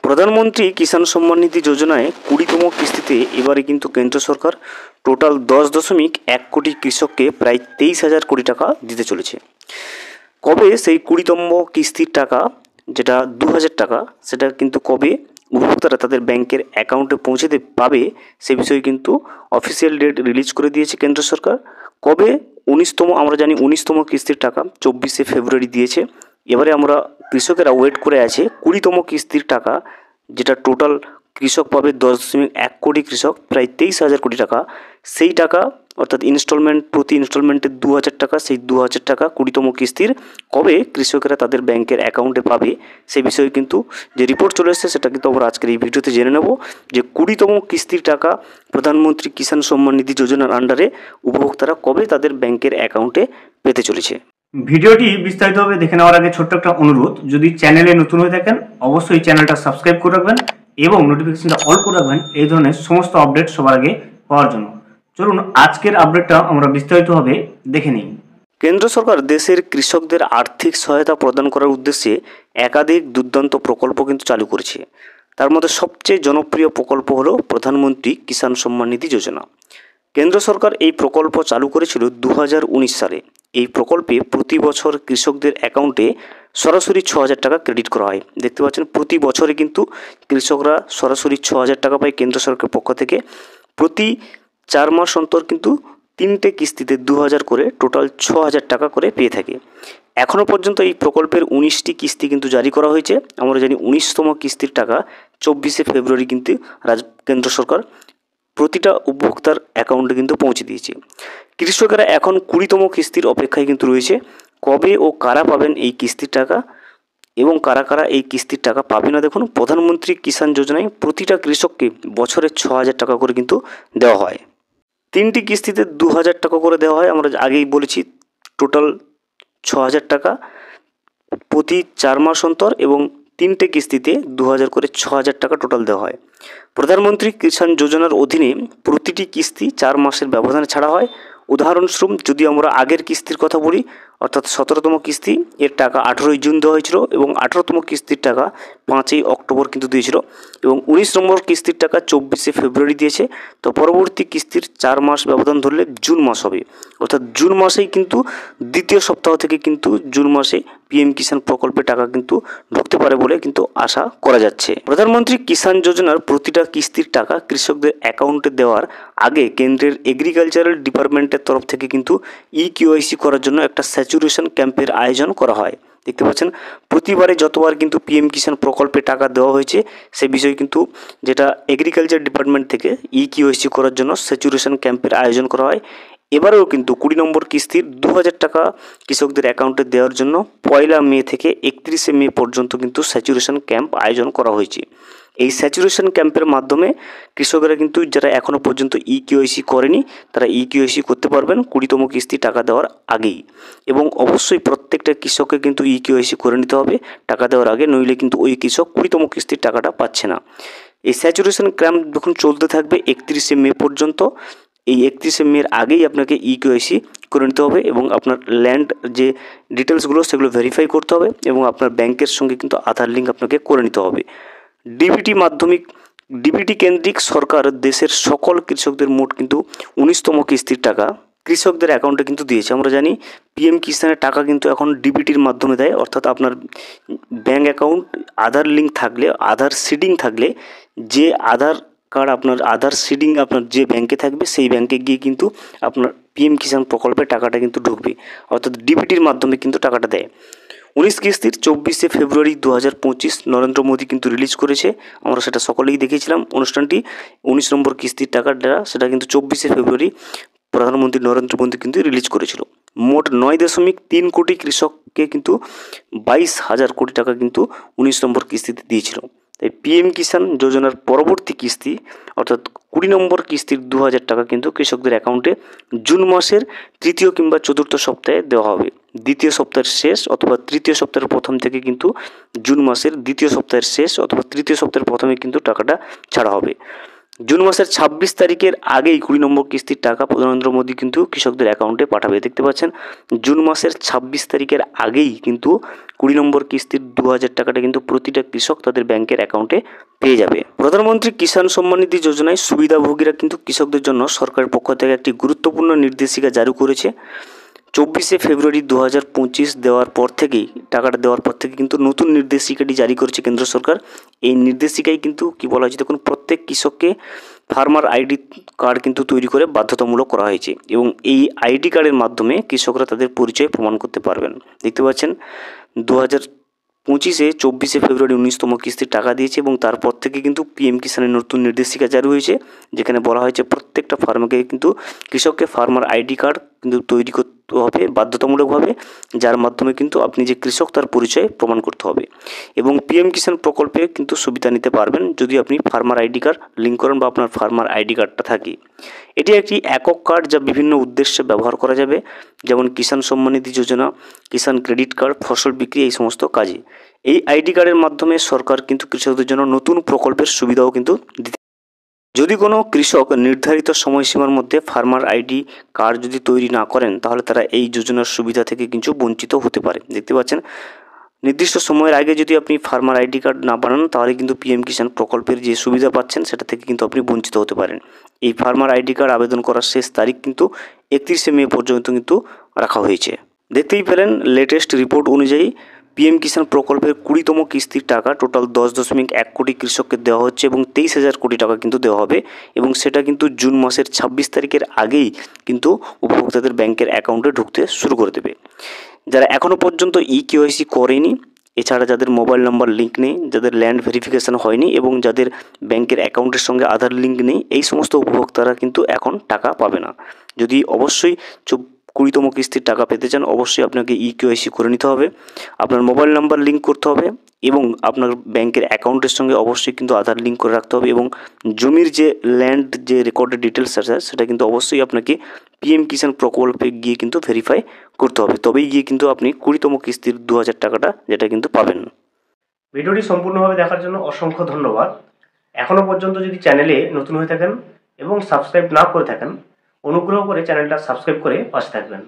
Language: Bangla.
প্রধানমন্ত্রী কিষাণ সম্মান নিধি যোজনায় 20তম কিস্তিতে এবারে কিন্তু কেন্দ্র সরকার টোটাল 10.1 কোটি কৃষককে প্রায় 23,000 কোটি টাকা দিতে চলেছে। কবে সেই 20তম কিস্তির টাকা যেটা 2,000 টাকা সেটা কিন্তু কবে উপভোক্তারা তাদের ব্যাংকের অ্যাকাউন্টে পৌঁছতে পাবে সে বিষয়ে কিন্তু অফিসিয়াল ডেট রিলিজ করে দিয়েছে কেন্দ্র সরকার। কবে 19তম, আমরা জানি 19তম কিস্তির টাকা 24শে ফেব্রুয়ারি দিয়েছে। এবারে আমরা কৃষকেরা ওয়েট করে আছে 20তম কিস্তির টাকা, যেটা টোটাল কৃষক পাবে 10.1 কোটি কৃষক, প্রায় 23,000 কোটি টাকা। সেই টাকা অর্থাৎ ইনস্টলমেন্ট, প্রতি ইনস্টলমেন্টে 2,000 টাকা, সেই 2,000 টাকা 20তম কিস্তির কবে কৃষকেরা তাদের ব্যাংকের অ্যাকাউন্টে পাবে সে বিষয়ে কিন্তু যে রিপোর্ট চলে এসেছে সেটা কিন্তু আমরা আজকের এই ভিডিওতে জেনে নেব যে 20তম কিস্তির টাকা প্রধানমন্ত্রী কিষাণ সম্মান নিধি যোজনার আন্ডারে উপভোক্তারা কবে তাদের ব্যাংকের অ্যাকাউন্টে পেতে চলেছে। ভিডিওটি বিস্তারিতভাবে দেখে নেওয়ার আগে ছোট্ট একটা অনুরোধ, যদি চ্যানেলে নতুন হয়ে থাকেন অবশ্যই চ্যানেলটা সাবস্ক্রাইব করে রাখবেন এবং নোটিফিকেশনটা অল করে রাখবেন এই ধরনের সমস্ত আপডেট সবার আগে পাওয়ার জন্য। চলুন আজকের আপডেটটা আমরা বিস্তারিতভাবে দেখে নিই। কেন্দ্র সরকার দেশের কৃষকদের আর্থিক সহায়তা প্রদান করার উদ্দেশ্যে একাধিক দুর্দান্ত প্রকল্প কিন্তু চালু করেছে। তার মধ্যে সবচেয়ে জনপ্রিয় প্রকল্প হলো প্রধানমন্ত্রী কিষাণ সম্মান নিধি যোজনা। কেন্দ্র সরকার এই প্রকল্প চালু করেছিল 2019 সালে। এই প্রকল্পে প্রতি বছর কৃষকদের অ্যাকাউন্টে সরাসরি 6,000 টাকা ক্রেডিট করা হয়। দেখতে পাচ্ছেন প্রতি বছরে কিন্তু কৃষকরা সরাসরি 6,000 টাকা পায় কেন্দ্র সরকারের পক্ষ থেকে। প্রতি 4 মাস অন্তর কিন্তু 3টে কিস্তিতে 2,000 করে টোটাল 6,000 টাকা করে পেয়ে থাকে। এখনও পর্যন্ত এই প্রকল্পের 19টি কিস্তি কিন্তু জারি করা হয়েছে। আমরা জানি 19তম কিস্তির টাকা 24শে ফেব্রুয়ারি কিন্তু কেন্দ্র সরকার প্রতিটা উপভোক্তার অ্যাকাউন্টে কিন্তু পৌঁছে দিয়েছে। কৃষকেরা এখন 20তম কিস্তির অপেক্ষায় কিন্তু রয়েছে কবে ও কারা পাবেন এই কিস্তির টাকা এবং কারা কারা এই কিস্তির টাকা পাবে না। দেখুন, প্রধানমন্ত্রী কিষাণ যোজনায় প্রতিটা কৃষককে বছরে 6,000 টাকা করে কিন্তু দেওয়া হয়। 3টি কিস্তিতে 2,000 টাকা করে দেওয়া হয়। আমরা আগেই বলেছি টোটাল 6,000 টাকা প্রতি 4 মাস অন্তর এবং 3টে কিস্তিতে 2,000 করে 6,000 টাকা টোটাল দেওয়া হয়। প্রধানমন্ত্রী কিষাণ যোজনার অধীনে প্রতিটি কিস্তি 4 মাসের ব্যবধানে ছাড়া হয়। উদাহরণস্বরূপ যদি আমরা আগের কিস্তির কথা বলি, অর্থাৎ 17তম কিস্তি, এর টাকা 18ই জুন দেওয়া হয়েছিল এবং 18তম কিস্তির টাকা 5ই অক্টোবর কিন্তু দিয়েছিল এবং 19 নম্বর কিস্তির টাকা 24শে ফেব্রুয়ারি দিয়েছে। তো পরবর্তী কিস্তির 4 মাস ব্যবধান ধরলে জুন মাস হবে, অর্থাৎ জুন মাসেই কিন্তু দ্বিতীয় সপ্তাহ থেকে কিন্তু জুন মাসে পিএম কিষাণ প্রকল্পে টাকা কিন্তু ঢুকতে পারে বলে কিন্তু আশা করা যাচ্ছে। প্রধানমন্ত্রী কিষাণ যোজনার প্রতিটা কিস্তির টাকা কৃষকদের অ্যাকাউন্টে দেওয়ার আগে কেন্দ্রের এগ্রিকালচারাল ডিপার্টমেন্টের তরফ থেকে কিন্তু ইকেওয়াইসি করার জন্য একটা স্যাচুরেশন ক্যাম্পের আয়োজন করা হয়। দেখতে পাচ্ছেন প্রতিবারে যতবার কিন্তু পিএম কিষাণ প্রকল্পে টাকা দেওয়া হয়েছে সে বিষয়ে কিন্তু যেটা এগ্রিকালচার ডিপার্টমেন্ট থেকে ইকেওয়াইসি করার জন্য স্যাচুরেশন ক্যাম্পের আয়োজন করা হয়। এবারেও কিন্তু 20 নম্বর কিস্তির 2,000 টাকা কৃষকদের অ্যাকাউন্টে দেওয়ার জন্য 1 মে থেকে 31শে মে পর্যন্ত কিন্তু স্যাচুরেশন ক্যাম্প আয়োজন করা হয়েছে। এই স্যাচুরেশন ক্যাম্পের মাধ্যমে কৃষকেরা কিন্তু যারা এখনও পর্যন্ত ইকেওয়াইসি করেনি তারা ইকেওয়াইসি করতে পারবেন 20তম কিস্তি টাকা দেওয়ার আগেই। এবং অবশ্যই প্রত্যেকটা কৃষককে কিন্তু ইকেওয়াইসি করে নিতে হবে টাকা দেওয়ার আগে, নইলে কিন্তু ওই কৃষক 20তম কিস্তির টাকাটা পাচ্ছে না। এই স্যাচুরেশন ক্যাম্প যখন চলতে থাকবে 31শে মে পর্যন্ত, এই 31শে মের আগেই আপনাকে ইকেওয়াইসি করে নিতে হবে এবং আপনার ল্যান্ড যে ডিটেলসগুলো সেগুলো ভেরিফাই করতে হবে এবং আপনার ব্যাংকের সঙ্গে কিন্তু আধার লিঙ্ক আপনাকে করে নিতে হবে। ডিবিটি কেন্দ্রিক সরকার দেশের সকল কৃষকদের মোট কিন্তু 19তম কিস্তির টাকা কৃষকদের অ্যাকাউন্টে কিন্তু দিয়েছে। আমরা জানি পিএম কিষাণের টাকা কিন্তু এখন ডিবিটির মাধ্যমে দেয়, অর্থাৎ আপনার ব্যাঙ্ক অ্যাকাউন্ট আধার লিঙ্ক থাকলে, আধার সিডিং থাকলে, যে আধার কার্ড আপনার আধার সিডিং আপনার যে ব্যাংকে থাকবে সেই ব্যাংকে গিয়ে কিন্তু আপনার পিএম কিষাণ প্রকল্পের টাকাটা কিন্তু ঢুকবে, অর্থাৎ ডিবিটির মাধ্যমে কিন্তু টাকাটা দেয়। 19 কিস্তির 24শে ফেব্রুয়ারি 2025 নরেন্দ্র মোদী কিন্তু রিলিজ করেছে। আমরা সেটা সকলেই দেখেছিলাম অনুষ্ঠানটি। 19 নম্বর কিস্তির টাকাটা সেটা কিন্তু 24শে ফেব্রুয়ারি প্রধানমন্ত্রী নরেন্দ্র মোদী কিন্তু রিলিজ করেছিল। মোট 9.3 কোটি কৃষককে কিন্তু 22,000 কোটি টাকা কিন্তু 19 নম্বর কিস্তিতে দিয়েছিল। তাই পিএম কিষাণ যোজনার পরবর্তী কিস্তি অর্থাৎ 20 নম্বর কিস্তির 2,000 টাকা কিন্তু কৃষকদের অ্যাকাউন্টে জুন মাসের 3য় কিংবা 4র্থ সপ্তাহে দেওয়া হবে। দ্বিতীয় সপ্তাহের শেষ অথবা তৃতীয় সপ্তাহের প্রথম থেকে কিন্তু জুন মাসের দ্বিতীয় সপ্তাহের শেষ অথবা তৃতীয় সপ্তাহের প্রথমে কিন্তু টাকাটা ছাড়া হবে। জুন মাসের 26 তারিখের আগেই 20 নম্বর কিস্তির টাকা প্রধানমন্ত্রী মোদী কিন্তু কৃষকদের অ্যাকাউন্টে পাঠাবে। দেখতে পাচ্ছেন জুন মাসের 26 তারিখের আগেই কিন্তু 20 নম্বর কিস্তির 2000 টাকাটা কিন্তু প্রতিটা কৃষক তাদের ব্যাংকের অ্যাকাউন্টে পেয়ে যাবে। প্রধানমন্ত্রী কিষাণ সম্মান নিধি যোজনায় সুবিধাভোগীরা কিন্তু কৃষকদের জন্য সরকারের পক্ষ থেকে একটি গুরুত্বপূর্ণ নির্দেশিকা জারি করেছে। 24শে ফেব্রুয়ারি 2025 দেওয়ার পর থেকেই টাকাটা দেওয়ার পর থেকে কিন্তু নতুন নির্দেশিকাটি জারি করেছে কেন্দ্র সরকার। এই নির্দেশিকায় কিন্তু কি বলা হয়েছে দেখুন, প্রত্যেক কৃষককে ফার্মার আইডি কার্ড কিন্তু তৈরি করে বাধ্যতামূলক করা হয়েছে এবং এই আইডি কার্ডের মাধ্যমে কৃষকরা তাদের পরিচয় প্রমাণ করতে পারবেন। দেখতে পাচ্ছেন 24শে ফেব্রুয়ারি 19তম কিস্তির টাকা দিয়েছে এবং তারপর থেকে কিন্তু পিএম কিষাণের নতুন নির্দেশিকা জারি হয়েছে, যেখানে বলা হয়েছে প্রত্যেকটা ফার্মারকে কিন্তু কৃষককে ফার্মার আইডি কার্ড কিন্তু তৈরি করতে হবে বাধ্যতামূলকভাবে, যার মাধ্যমে কিন্তু আপনি যে কৃষক তার পরিচয় প্রমাণ করতে হবে। এবং পিএম কিষাণ প্রকল্পে কিন্তু সুবিধা নিতে পারবেন যদি আপনি ফার্মার আইডি কার্ড লিঙ্ক করেন বা আপনার ফার্মার আইডি কার্ডটা থাকে। এটি একটি একক কার্ড যা বিভিন্ন উদ্দেশ্যে ব্যবহার করা যাবে, যেমন কিষাণ সম্মান নিধি যোজনা, কিষাণ ক্রেডিট কার্ড, ফসল বিক্রি, এই সমস্ত কাজে। এই আইডি কার্ডের মাধ্যমে সরকার কিন্তু কৃষকদের জন্য নতুন প্রকল্পের সুবিধাও কিন্তু দিতে। যদি কোনো কৃষক নির্ধারিত সময়সীমার মধ্যে ফার্মার আইডি কার্ড যদি তৈরি না করেন, তাহলে তারা এই যোজনার সুবিধা থেকে কিন্তু বঞ্চিত হতে পারে। দেখতে পাচ্ছেন নির্দিষ্ট সময়ের আগে যদি আপনি ফার্মার আইডি কার্ড না বানান, তাহলে কিন্তু পিএম কিষাণ প্রকল্পের যে সুবিধা পাচ্ছেন সেটা থেকে কিন্তু আপনি বঞ্চিত হতে পারেন। এই ফার্মার আইডি কার্ড আবেদন করার শেষ তারিখ কিন্তু 31শে মে পর্যন্ত কিন্তু রাখা হয়েছে। দেখতেই পেলেন লেটেস্ট রিপোর্ট অনুযায়ী পিএম কিষাণ প্রকল্পের 20তম কিস্তির টাকা টোটাল 10.1 কোটি কৃষককে দেওয়া হচ্ছে এবং 23,000 কোটি টাকা কিন্তু দেওয়া হবে এবং সেটা কিন্তু জুন মাসের 26 তারিখের আগেই কিন্তু উপভোক্তাদের ব্যাংকের অ্যাকাউন্টে ঢুকতে শুরু করে দেবে। যারা এখনও পর্যন্ত ইকেওয়াইসি করেনি, এছাড়া যাদের মোবাইল নাম্বার লিঙ্ক নেই, যাদের ল্যান্ড ভেরিফিকেশান হয়নি এবং যাদের ব্যাংকের অ্যাকাউন্টের সঙ্গে আধার লিঙ্ক নেই, এই সমস্ত উপভোক্তারা কিন্তু এখন টাকা পাবে না। যদি অবশ্যই 20তম কিস্তির টাকা পেতে চান, অবশ্যই আপনাকে ইকেওয়াইসি করে নিতে হবে, আপনার মোবাইল নাম্বার লিঙ্ক করতে হবে এবং আপনার ব্যাংকের অ্যাকাউন্টের সঙ্গে অবশ্যই কিন্তু আধার লিঙ্ক করে রাখতে হবে এবং জমির যে ল্যান্ড যে রেকর্ডেড ডিটেলস আছে সেটা কিন্তু অবশ্যই আপনাকে পিএম কিষাণ প্রকল্পে গিয়ে কিন্তু ভেরিফাই করতে হবে, তবেই গিয়ে কিন্তু আপনি 20তম কিস্তির 2000 টাকাটা যেটা কিন্তু পাবেন। ভিডিওটি সম্পূর্ণভাবে দেখার জন্য অসংখ্য ধন্যবাদ। এখনও পর্যন্ত যদি চ্যানেলে নতুন হয়ে থাকেন এবং সাবস্ক্রাইব না করে থাকেন, অনুগ্রহ করে চ্যানেলটা সাবস্ক্রাইব করে পাশে থাকবেন।